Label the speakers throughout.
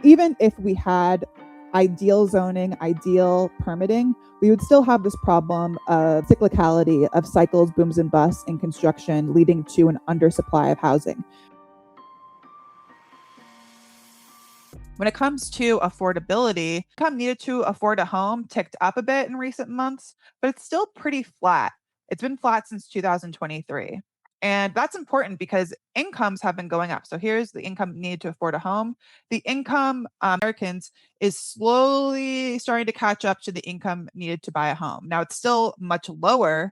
Speaker 1: even if we had ideal zoning, ideal permitting, we would still have this problem of cyclicality of cycles, booms and busts in construction, leading to an undersupply of housing. When it comes to affordability, income needed to afford a home ticked up a bit in recent months, but it's still pretty flat. It's been flat since 2023. And that's important because incomes have been going up. So here's the income needed to afford a home. The income Americans is slowly starting to catch up to the income needed to buy a home. Now it's still much lower.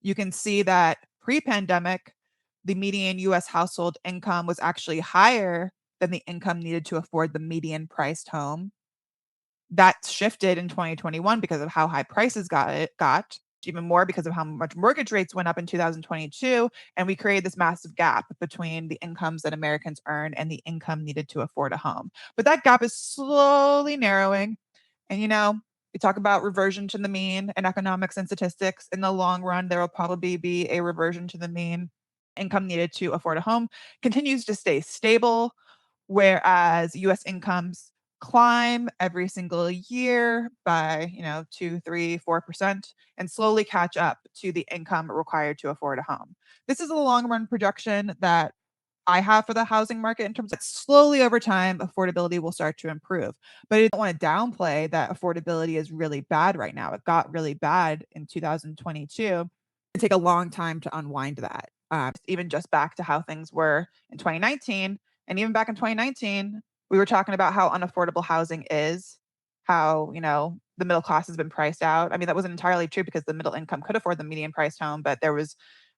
Speaker 1: You can see that pre-pandemic, the median US household income was actually higher than the income needed to afford the median priced home. That shifted in 2021 because of how high prices got even more because of how much mortgage rates went up in 2022, and we created this massive gap between the incomes that Americans earn and the income needed to afford a home. But that gap is slowly narrowing. And we talk about reversion to the mean in economics and statistics. In the long run, there will probably be a reversion to the mean. Income needed to afford a home continues to stay stable, whereas US incomes climb every single year by 2, 3, 4% and slowly catch up to the income required to afford a home. This is a long run projection that I have for the housing market in terms of slowly over time, affordability will start to improve. But I don't want to downplay that affordability is really bad right now. It got really bad in 2022. It take a long time to unwind that. Even just back to how things were in 2019. And even back in 2019, we were talking about how unaffordable housing is, how, the middle class has been priced out. I mean, that wasn't entirely true because the middle income could afford the median priced home, but there was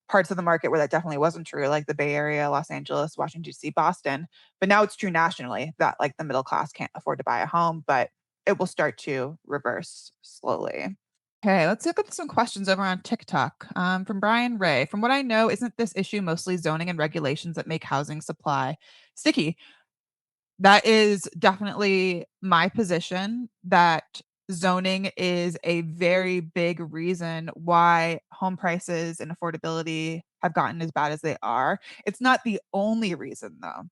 Speaker 1: parts of the market where that definitely wasn't true, like the Bay Area, Los Angeles, Washington, D.C., Boston. But now it's true nationally that like the middle class can't afford to buy a home, but it will start to reverse slowly. Okay, let's look at some questions over on TikTok from Brian Ray. From what I know, isn't this issue mostly zoning and regulations that make housing supply sticky? That is definitely my position that zoning is a very big reason why home prices and affordability have gotten as bad as they are. It's not the only reason, though.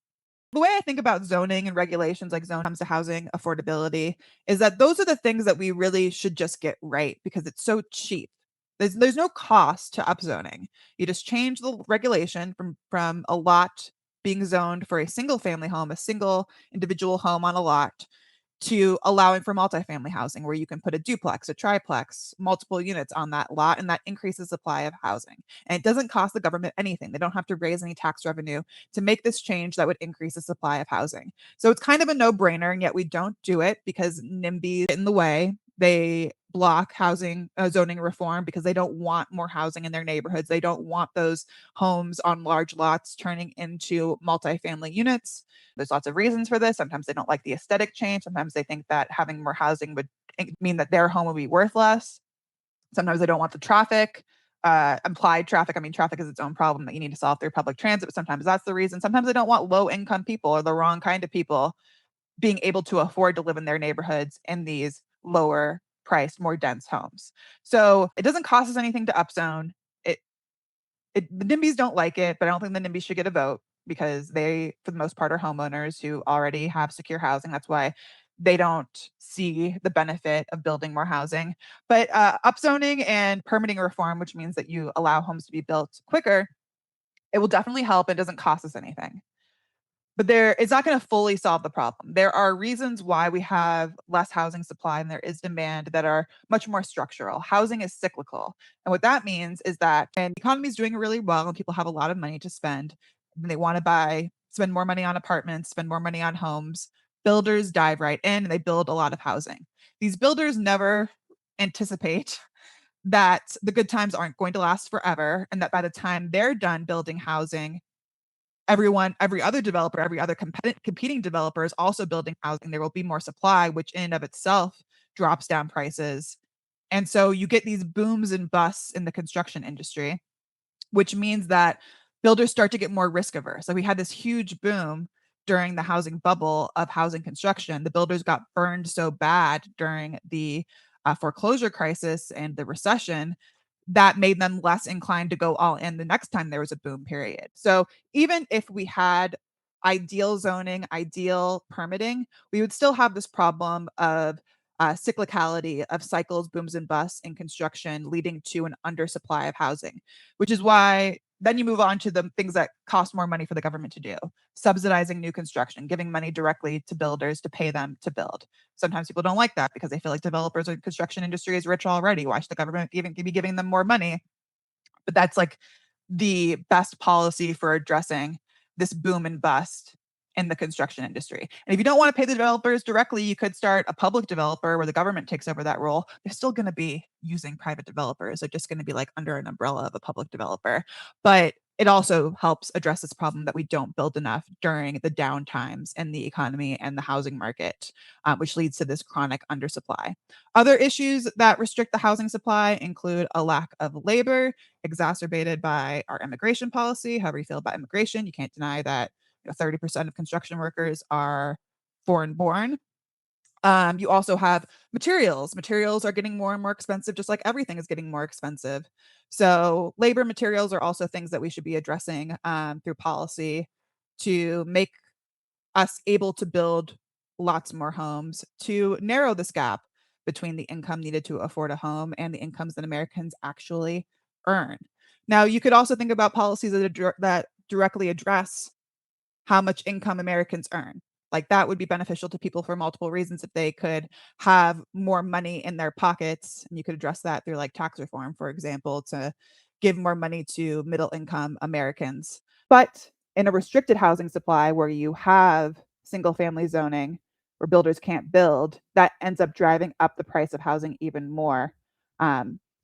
Speaker 1: The way I think about zoning and regulations, like zone comes to housing affordability, is that those are the things that we really should just get right because it's so cheap. There's no cost to upzoning. You just change the regulation from a lot being zoned for a single family home, a single individual home on a lot, to allowing for multifamily housing where you can put a duplex, a triplex, multiple units on that lot, and that increases supply of housing. And it doesn't cost the government anything. They don't have to raise any tax revenue to make this change that would increase the supply of housing. So it's kind of a no-brainer, and yet we don't do it because NIMBYs get in the way. They block housing zoning reform because they don't want more housing in their neighborhoods. They don't want those homes on large lots turning into multifamily units. There's lots of reasons for this. Sometimes they don't like the aesthetic change. Sometimes they think that having more housing would mean that their home would be worth less. Sometimes they don't want the traffic, implied traffic. I mean, traffic is its own problem that you need to solve through public transit, but sometimes that's the reason. Sometimes they don't want low income people or the wrong kind of people being able to afford to live in their neighborhoods in these lower priced, more dense homes. So it doesn't cost us anything to upzone. It the NIMBYs don't like it, but I don't think the NIMBYs should get a vote because they, for the most part, are homeowners who already have secure housing. That's why they don't see the benefit of building more housing. But upzoning and permitting reform, which means that you allow homes to be built quicker, it will definitely help. It doesn't cost us anything. But it's not going to fully solve the problem. There are reasons why we have less housing supply and there is demand that are much more structural. Housing is cyclical. And what that means is that when the economy is doing really well and people have a lot of money to spend, and they want to spend more money on apartments, spend more money on homes, builders dive right in and they build a lot of housing. These builders never anticipate that the good times aren't going to last forever and that by the time they're done building housing, every other developer, every other competing developer is also building housing. There will be more supply, which in and of itself drops down prices. And so you get these booms and busts in the construction industry, which means that builders start to get more risk averse. So we had this huge boom during the housing bubble of housing construction. The builders got burned so bad during the foreclosure crisis and the recession that made them less inclined to go all in the next time there was a boom period. So even if we had ideal zoning, ideal permitting, we would still have this problem of cyclicality of cycles, booms, and busts in construction, leading to an undersupply of housing, which is why then you move on to the things that cost more money for the government to do, subsidizing new construction, giving money directly to builders to pay them to build. Sometimes people don't like that because they feel like developers or construction industry is rich already. Why should the government even be giving them more money? But that's like the best policy for addressing this boom and bust in the construction industry. And if you don't want to pay the developers directly, you could start a public developer where the government takes over that role. They're still going to be using private developers. They're just going to be like under an umbrella of a public developer. But it also helps address this problem that we don't build enough during the down times in the economy and the housing market, which leads to this chronic undersupply. Other issues that restrict the housing supply include a lack of labor, exacerbated by our immigration policy. However you feel about immigration, you can't deny that 30% of construction workers are foreign born. You also have materials. Materials are getting more and more expensive, just like everything is getting more expensive. So, labor materials are also things that we should be addressing through policy to make us able to build lots more homes, to narrow this gap between the income needed to afford a home and the incomes that Americans actually earn. Now, you could also think about policies that directly address how much income Americans earn. Like, that would be beneficial to people for multiple reasons if they could have more money in their pockets, and you could address that through, like, tax reform, for example, to give more money to middle income Americans. But in a restricted housing supply where you have single family zoning where builders can't build, that ends up driving up the price of housing even more.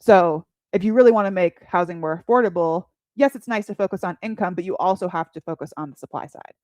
Speaker 1: So if you really want to make housing more affordable, yes, it's nice to focus on income, but you also have to focus on the supply side.